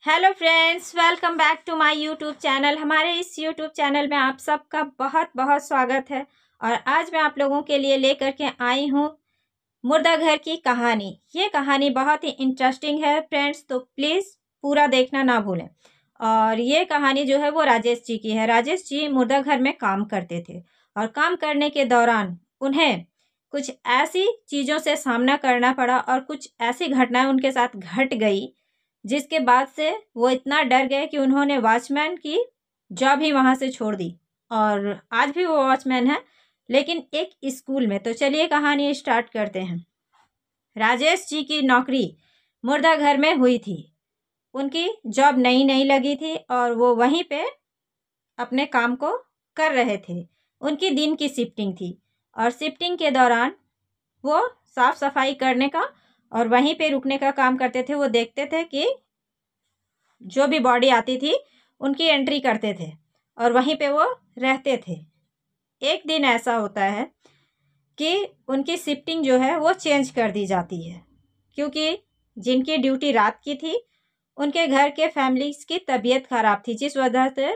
Hello friends, welcome back to my YouTube channel. हमारे इस YouTube channel में आप सबका बहुत बहुत स्वागत है। और आज मैं आप लोगों के लिए लेकर के आई हूँ मुर्दा घर की कहानी। ये कहानी बहुत ही इंटरेस्टिंग है फ्रेंड्स, तो प्लीज़ पूरा देखना ना भूलें। और ये कहानी जो है वो राजेश जी की है। राजेश जी मुर्दा घर में काम करते थे और काम करने के दौरान उन्हें कुछ ऐसी चीज़ों से सामना करना पड़ा और कुछ ऐसी घटनाएं उनके साथ घट गई जिसके बाद से वो इतना डर गए कि उन्होंने वॉचमैन की जॉब ही वहाँ से छोड़ दी। और आज भी वो वॉचमैन है, लेकिन एक स्कूल में। तो चलिए कहानी स्टार्ट करते हैं। राजेश जी की नौकरी मुर्दा घर में हुई थी। उनकी जॉब नई नई लगी थी और वो वहीं पे अपने काम को कर रहे थे। उनकी दिन की शिफ्टिंग थी और शिफ्टिंग के दौरान वो साफ सफाई करने का और वहीं पे रुकने का काम करते थे। वो देखते थे कि जो भी बॉडी आती थी उनकी एंट्री करते थे और वहीं पे वो रहते थे। एक दिन ऐसा होता है कि उनकी शिफ्टिंग जो है वो चेंज कर दी जाती है, क्योंकि जिनकी ड्यूटी रात की थी उनके घर के फैमिलीज की तबीयत खराब थी, जिस वजह से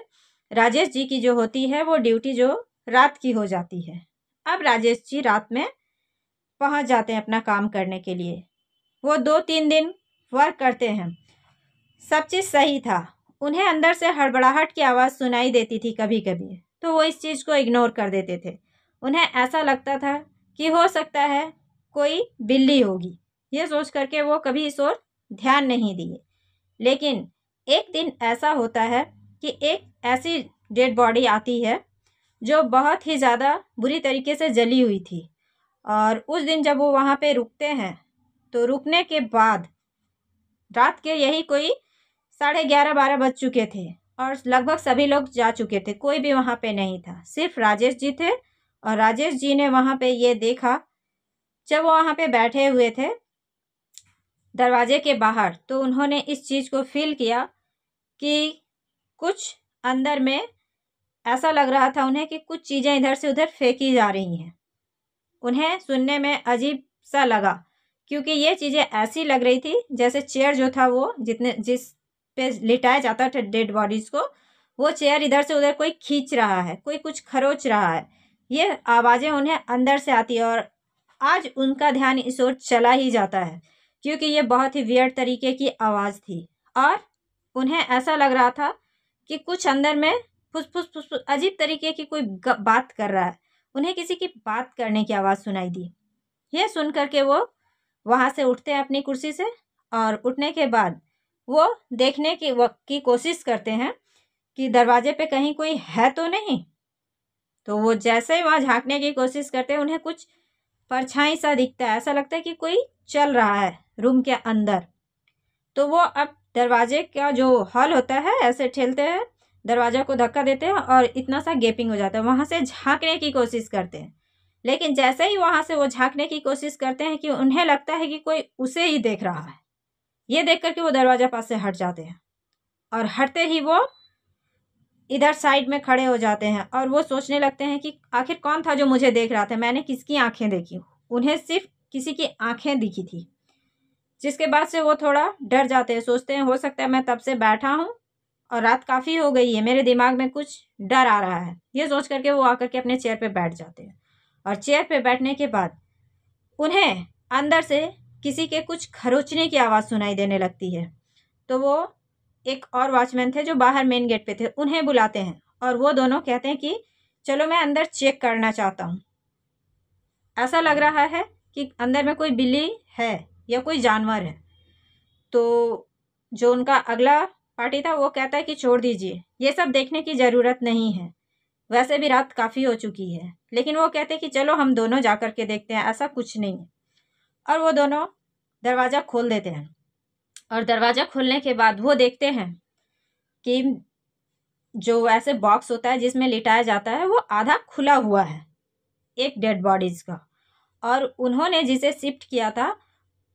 राजेश जी की जो होती है वो ड्यूटी जो रात की हो जाती है। अब राजेश जी रात में पहुंच जाते हैं अपना काम करने के लिए। वो 2-3 दिन वर्क करते हैं। सब चीज़ सही था। उन्हें अंदर से हड़बड़ाहट की आवाज़ सुनाई देती थी कभी कभी, तो वो इस चीज़ को इग्नोर कर देते थे। उन्हें ऐसा लगता था कि हो सकता है कोई बिल्ली होगी। ये सोच करके वो कभी इस ओर ध्यान नहीं दिए। लेकिन एक दिन ऐसा होता है कि एक ऐसी डेड बॉडी आती है जो बहुत ही ज़्यादा बुरी तरीके से जली हुई थी। और उस दिन जब वो वहाँ पे रुकते हैं तो रुकने के बाद रात के यही कोई 11:30-12 बज चुके थे और लगभग सभी लोग जा चुके थे। कोई भी वहाँ पे नहीं था, सिर्फ राजेश जी थे। और राजेश जी ने वहाँ पे ये देखा, जब वो वहाँ पे बैठे हुए थे दरवाजे के बाहर, तो उन्होंने इस चीज़ को फील किया कि कुछ अंदर में ऐसा लग रहा था उन्हें कि कुछ चीज़ें इधर से उधर फेंकी जा रही हैं। उन्हें सुनने में अजीब सा लगा, क्योंकि ये चीज़ें ऐसी लग रही थी जैसे चेयर जो था वो जिस पे लिटाया जाता था डेड बॉडीज़ को, वो चेयर इधर से उधर कोई खींच रहा है, कोई कुछ खरोच रहा है। ये आवाज़ें उन्हें अंदर से आती है और आज उनका ध्यान इस ओर चला ही जाता है, क्योंकि ये बहुत ही वियर्ड तरीके की आवाज़ थी। और उन्हें ऐसा लग रहा था कि कुछ अंदर में फुसफुस फुसफुस अजीब तरीके की कोई बात कर रहा है। उन्हें किसी की बात करने की आवाज़ सुनाई दी। यह सुन करके वो वहाँ से उठते हैं अपनी कुर्सी से, और उठने के बाद वो देखने की कोशिश करते हैं कि दरवाजे पे कहीं कोई है तो नहीं। तो वो जैसे ही वहाँ झांकने की कोशिश करते हैं, उन्हें कुछ परछाई सा दिखता है। ऐसा लगता है कि कोई चल रहा है रूम के अंदर। तो वो अब दरवाजे का जो हॉल होता है ऐसे ठेलते हैं, दरवाजा को धक्का देते हैं और इतना सा गैपिंग हो जाता है। वहाँ से झांकने की कोशिश करते हैं, लेकिन जैसे ही वहाँ से वो झांकने की कोशिश करते हैं कि उन्हें लगता है कि कोई उसे ही देख रहा है। ये देख करके वो दरवाजा पास से हट जाते हैं और हटते ही वो इधर साइड में खड़े हो जाते हैं और वो सोचने लगते हैं कि आखिर कौन था जो मुझे देख रहा था, मैंने किसकी आंखें देखी। उन्हें सिर्फ किसी की आंखें दिखी थी, जिसके बाद से वो थोड़ा डर जाते हैं। सोचते हैं हो सकता है मैं तब से बैठा हूँ और रात काफ़ी हो गई है, मेरे दिमाग में कुछ डर आ रहा है। ये सोच करके वो आकर के अपने चेयर पे बैठ जाते हैं। और चेयर पे बैठने के बाद उन्हें अंदर से किसी के कुछ खरोचने की आवाज़ सुनाई देने लगती है। तो वो एक और वॉचमैन थे जो बाहर मेन गेट पे थे, उन्हें बुलाते हैं और वो दोनों कहते हैं कि चलो मैं अंदर चेक करना चाहता हूँ। ऐसा लग रहा है कि अंदर में कोई बिल्ली है या कोई जानवर है। तो जो उनका अगला पार्टी था वो कहता है कि छोड़ दीजिए, ये सब देखने की ज़रूरत नहीं है, वैसे भी रात काफ़ी हो चुकी है। लेकिन वो कहते हैं कि चलो हम दोनों जा कर के देखते हैं, ऐसा कुछ नहीं है। और वो दोनों दरवाज़ा खोल देते हैं और दरवाज़ा खोलने के बाद वो देखते हैं कि जो ऐसे बॉक्स होता है जिसमें लिटाया जाता है वो आधा खुला हुआ है, एक डेड बॉडीज़ का। और उन्होंने जिसे शिफ्ट किया था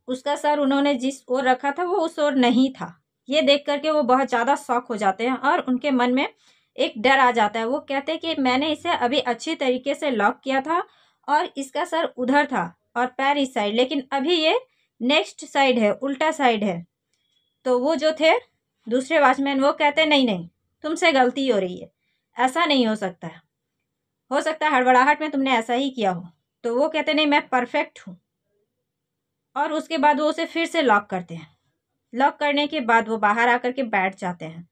उसका सर उन्होंने जिस ओर रखा था वो उस ओर नहीं था। ये देख करके वो बहुत ज़्यादा शॉक हो जाते हैं और उनके मन में एक डर आ जाता है। वो कहते हैं कि मैंने इसे अभी अच्छी तरीके से लॉक किया था और इसका सर उधर था और पैर इस साइड, लेकिन अभी ये नेक्स्ट साइड है, उल्टा साइड है। तो वो जो थे दूसरे वॉचमैन वो कहते नहीं नहीं, तुमसे गलती हो रही है, ऐसा नहीं हो सकता है, हो सकता है हड़बड़ाहट में तुमने ऐसा ही किया हो। तो वो कहते नहीं, मैं परफेक्ट हूँ। और उसके बाद वो उसे फिर से लॉक करते हैं। लॉक करने के बाद वो बाहर आकर के बैठ जाते हैं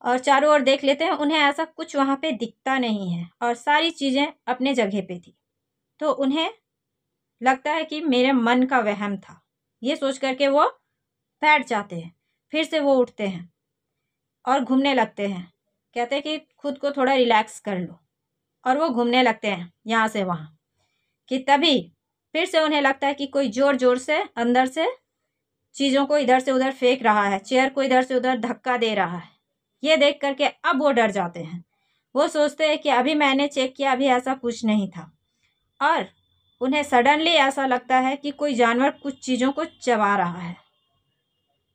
और चारों ओर देख लेते हैं। उन्हें ऐसा कुछ वहाँ पे दिखता नहीं है और सारी चीज़ें अपने जगह पे थी। तो उन्हें लगता है कि मेरे मन का वहम था, ये सोच करके वो बैठ जाते हैं। फिर से वो उठते हैं और घूमने लगते हैं। कहते हैं कि खुद को थोड़ा रिलैक्स कर लो, और वो घूमने लगते हैं यहाँ से वहाँ। कि तभी फिर से उन्हें लगता है कि कोई ज़ोर ज़ोर से अंदर से चीज़ों को इधर से उधर फेंक रहा है, चेयर को इधर से उधर धक्का दे रहा है। ये देख करके अब वो डर जाते हैं। वो सोचते हैं कि अभी मैंने चेक किया, अभी ऐसा कुछ नहीं था। और उन्हें सडनली ऐसा लगता है कि कोई जानवर कुछ चीज़ों को चबा रहा है।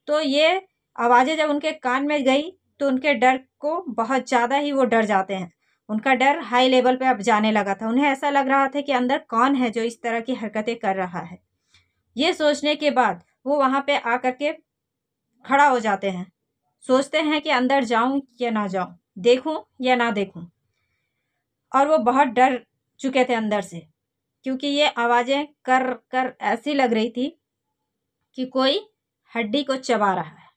तो ये आवाज़ें जब उनके कान में गई तो उनके डर को बहुत ज़्यादा ही वो डर जाते हैं। उनका डर हाई लेवल पे अब जाने लगा था। उन्हें ऐसा लग रहा था कि अंदर कौन है जो इस तरह की हरकतें कर रहा है। ये सोचने के बाद वो वहाँ पे आकर के खड़ा हो जाते हैं। सोचते हैं कि अंदर जाऊं या ना जाऊं, देखूं या ना देखूं। और वो बहुत डर चुके थे अंदर से, क्योंकि ये आवाज़ें कर कर ऐसी लग रही थी कि कोई हड्डी को चबा रहा है।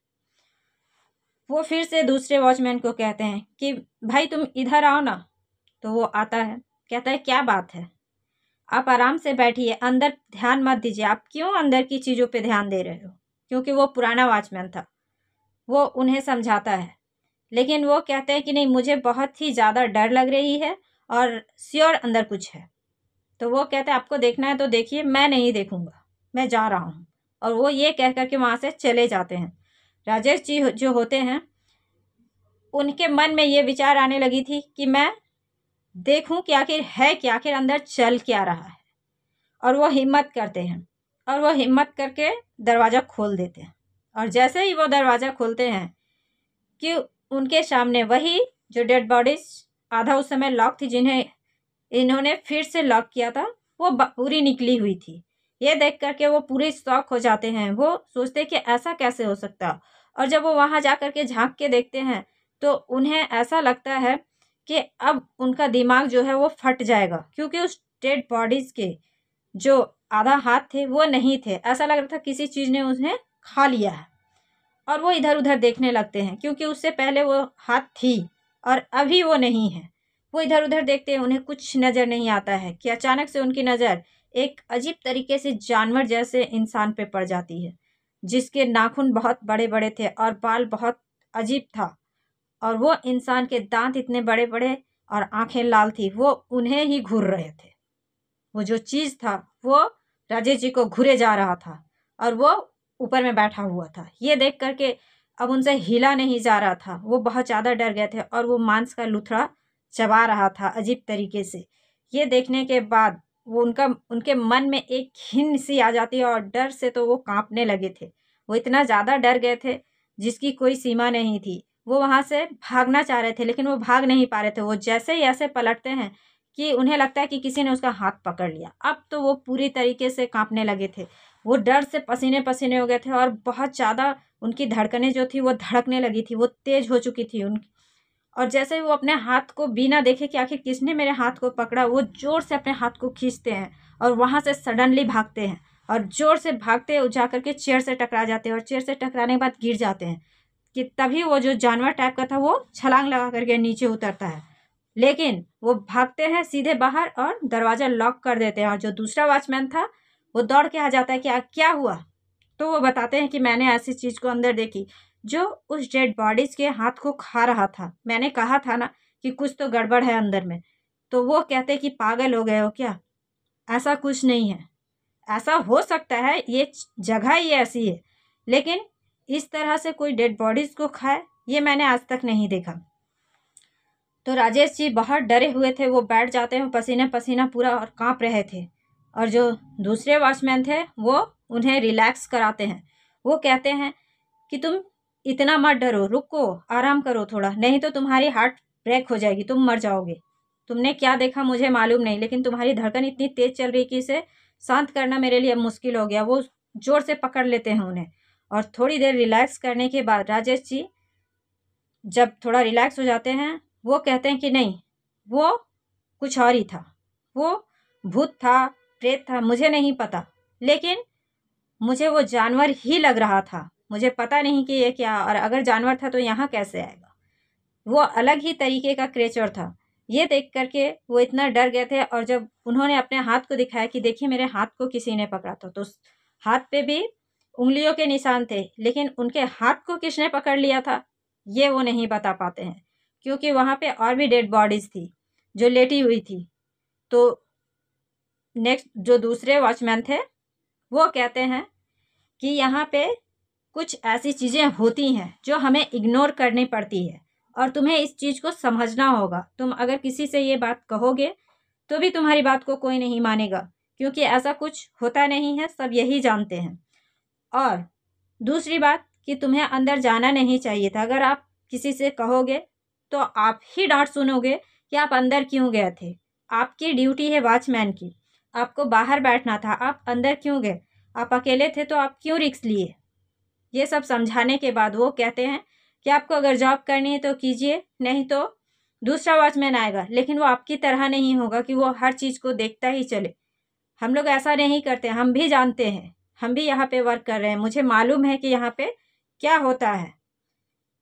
वो फिर से दूसरे वॉचमैन को कहते हैं कि भाई तुम इधर आओ ना। तो वो आता है, कहता है क्या बात है, आप आराम से बैठिए, अंदर ध्यान मत दीजिए। आप क्यों अंदर की चीज़ों पे ध्यान दे रहे हो? क्योंकि वो पुराना वॉचमैन था। वो उन्हें समझाता है, लेकिन वो कहते हैं कि नहीं, मुझे बहुत ही ज़्यादा डर लग रही है और श्योर अंदर कुछ है। तो वो कहते हैं आपको देखना है तो देखिए, मैं नहीं देखूंगा, मैं जा रहा हूँ। और वो ये कह करके वहाँ से चले जाते हैं। राजेश जी जो होते हैं, उनके मन में ये विचार आने लगी थी कि मैं देखूं कि आखिर है क्या, आखिर अंदर चल क्या रहा है। और वो हिम्मत करते हैं और वो हिम्मत करके दरवाज़ा खोल देते हैं। और जैसे ही वो दरवाज़ा खोलते हैं कि उनके सामने वही जो डेड बॉडीज आधा उस समय लॉक थी, जिन्हें इन्होंने फिर से लॉक किया था, वो पूरी निकली हुई थी। ये देख करके वो पूरे शॉक हो जाते हैं। वो सोचते हैं कि ऐसा कैसे हो सकता। और जब वो वहाँ जा कर के झाँक के देखते हैं तो उन्हें ऐसा लगता है कि अब उनका दिमाग जो है वो फट जाएगा, क्योंकि उस डेड बॉडीज़ के जो आधा हाथ थे वो नहीं थे। ऐसा लग रहा था किसी चीज़ ने उन्हें खा लिया है। और वो इधर उधर देखने लगते हैं, क्योंकि उससे पहले वो हाथ थी और अभी वो नहीं है। वो इधर उधर देखते हैं, उन्हें कुछ नज़र नहीं आता है कि अचानक से उनकी नज़र एक अजीब तरीके से जानवर जैसे इंसान पे पड़ जाती है, जिसके नाखून बहुत बड़े बड़े थे और बाल बहुत अजीब था। और वो इंसान के दांत इतने बड़े बड़े और आंखें लाल थी, वो उन्हें ही घूर रहे थे। वो जो चीज़ था वो राजेश जी को घूरे जा रहा था और वो ऊपर में बैठा हुआ था। ये देख करके अब उनसे हिला नहीं जा रहा था। वो बहुत ज़्यादा डर गए थे और वो मांस का लुथड़ा चबा रहा था अजीब तरीके से। ये देखने के बाद वो उनके मन में एक घिन सी आ जाती है और डर से तो वो कांपने लगे थे। वो इतना ज़्यादा डर गए थे जिसकी कोई सीमा नहीं थी। वो वहाँ से भागना चाह रहे थे, लेकिन वो भाग नहीं पा रहे थे। वो जैसे ही ऐसे पलटते हैं कि उन्हें लगता है कि किसी ने उसका हाथ पकड़ लिया। अब तो वो पूरी तरीके से कांपने लगे थे। वो डर से पसीने पसीने हो गए थे और बहुत ज़्यादा उनकी धड़कनें जो थी वो धड़कने लगी थी, वो तेज़ हो चुकी थी उनकी। और जैसे ही वो अपने हाथ को बिना देखे कि आखिर किसने मेरे हाथ को पकड़ा, वो ज़ोर से अपने हाथ को खींचते हैं और वहाँ से सडनली भागते हैं। और ज़ोर से भागते जा कर के चेयर से टकरा जाते हैं और चेयर से टकराने के बाद गिर जाते हैं। कि तभी वो जो जानवर टाइप का था वो छलांग लगा करके नीचे उतरता है। लेकिन वो भागते हैं सीधे बाहर और दरवाज़ा लॉक कर देते हैं। और जो दूसरा वॉचमैन था वो दौड़ के आ जाता है कि क्या हुआ। तो वो बताते हैं कि मैंने ऐसी चीज़ को अंदर देखी जो उस डेड बॉडीज़ के हाथ को खा रहा था। मैंने कहा था ना कि कुछ तो गड़बड़ है अंदर में। तो वो कहते कि पागल हो गए हो क्या, ऐसा कुछ नहीं है। ऐसा हो सकता है, ये जगह ही ऐसी है, लेकिन इस तरह से कोई डेड बॉडीज़ को खाए ये मैंने आज तक नहीं देखा। तो राजेश जी बहुत डरे हुए थे। वो बैठ जाते हैं, पसीना पसीना पूरा और कांप रहे थे। और जो दूसरे वॉचमैन थे वो उन्हें रिलैक्स कराते हैं। वो कहते हैं कि तुम इतना मत डरो, रुको, आराम करो थोड़ा, नहीं तो तुम्हारी हार्ट ब्रेक हो जाएगी, तुम मर जाओगे। तुमने क्या देखा मुझे मालूम नहीं, लेकिन तुम्हारी धड़कन इतनी तेज़ चल रही कि इसे शांत करना मेरे लिए अब मुश्किल हो गया। वो ज़ोर से पकड़ लेते हैं उन्हें और थोड़ी देर रिलैक्स करने के बाद राजेश जी जब थोड़ा रिलैक्स हो जाते हैं, वो कहते हैं कि नहीं, वो कुछ और ही था, वो भूत था, प्रेत था, मुझे नहीं पता, लेकिन मुझे वो जानवर ही लग रहा था। मुझे पता नहीं कि ये क्या, और अगर जानवर था तो यहाँ कैसे आएगा। वो अलग ही तरीके का क्रिएचर था। ये देख करके वो इतना डर गए थे, और जब उन्होंने अपने हाथ को दिखाया कि देखिए मेरे हाथ को किसी ने पकड़ा था, तो उस हाथ पे भी उंगलियों के निशान थे, लेकिन उनके हाथ को किसने पकड़ लिया था ये वो नहीं बता पाते हैं, क्योंकि वहाँ पे और भी डेड बॉडीज थी जो लेटी हुई थी। तो नेक्स्ट जो दूसरे वॉचमैन थे वो कहते हैं कि यहाँ पे कुछ ऐसी चीज़ें होती हैं जो हमें इग्नोर करनी पड़ती है, और तुम्हें इस चीज़ को समझना होगा। तुम अगर किसी से ये बात कहोगे तो भी तुम्हारी बात को कोई नहीं मानेगा, क्योंकि ऐसा कुछ होता नहीं है, सब यही जानते हैं। और दूसरी बात कि तुम्हें अंदर जाना नहीं चाहिए था। अगर आप किसी से कहोगे तो आप ही डांट सुनोगे कि आप अंदर क्यों गए थे। आपकी ड्यूटी है वॉचमैन की, आपको बाहर बैठना था, आप अंदर क्यों गए? आप अकेले थे तो आप क्यों रिस्क लिए? ये सब समझाने के बाद वो कहते हैं कि आपको अगर जॉब करनी है तो कीजिए, नहीं तो दूसरा वॉचमैन आएगा, लेकिन वो आपकी तरह नहीं होगा कि वो हर चीज़ को देखता ही चले। हम लोग ऐसा नहीं करते, हम भी जानते हैं, हम भी यहाँ पे वर्क कर रहे हैं, मुझे मालूम है कि यहाँ पे क्या होता है।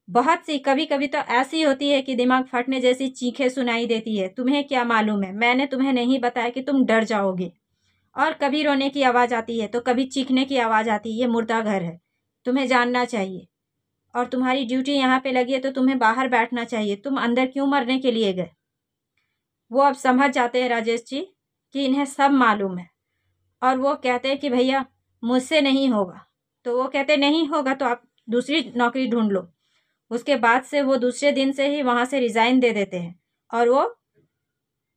बहुत सी कभी कभी तो ऐसी होती है कि दिमाग फटने जैसी चीखें सुनाई देती है। तुम्हें क्या मालूम है, मैंने तुम्हें नहीं बताया कि तुम डर जाओगे। और कभी रोने की आवाज़ आती है तो कभी चीखने की आवाज़ आती है। ये मुर्दा घर है, तुम्हें जानना चाहिए, और तुम्हारी ड्यूटी यहाँ पे लगी है तो तुम्हें बाहर बैठना चाहिए। तुम अंदर क्यों मरने के लिए गए? वो अब समझ जाते हैं राजेश जी कि इन्हें सब मालूम है, और वो कहते हैं कि भैया मुझसे नहीं होगा। तो वो कहते नहीं होगा तो आप दूसरी नौकरी ढूंढ लो। उसके बाद से वो दूसरे दिन से ही वहाँ से रिज़ाइन दे देते हैं, और वो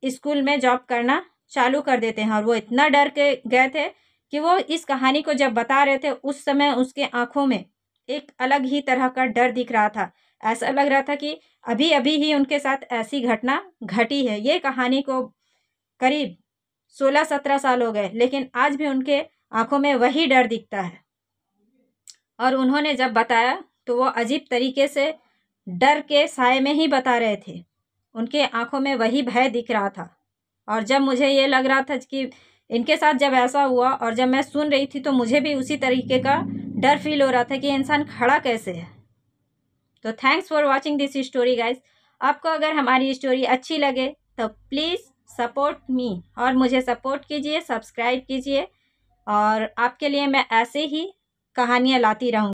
स्कूल में जॉब करना चालू कर देते हैं। और वो इतना डर के गए थे कि वो इस कहानी को जब बता रहे थे उस समय उसके आंखों में एक अलग ही तरह का डर दिख रहा था। ऐसा लग रहा था कि अभी अभी ही उनके साथ ऐसी घटना घटी है। ये कहानी को करीब 16-17 साल हो गए, लेकिन आज भी उनके आंखों में वही डर दिखता है। और उन्होंने जब बताया तो वो अजीब तरीके से डर के साए में ही बता रहे थे, उनके आंखों में वही भय दिख रहा था। और जब मुझे ये लग रहा था कि इनके साथ जब ऐसा हुआ और जब मैं सुन रही थी तो मुझे भी उसी तरीके का डर फील हो रहा था कि इंसान खड़ा कैसे है। तो thanks for watching this story guys. आपको अगर हमारी स्टोरी अच्छी लगे तो प्लीज़ सपोर्ट मी, और मुझे सपोर्ट कीजिए, सब्सक्राइब कीजिए, और आपके लिए मैं ऐसे ही कहानियाँ लाती रहूँगी।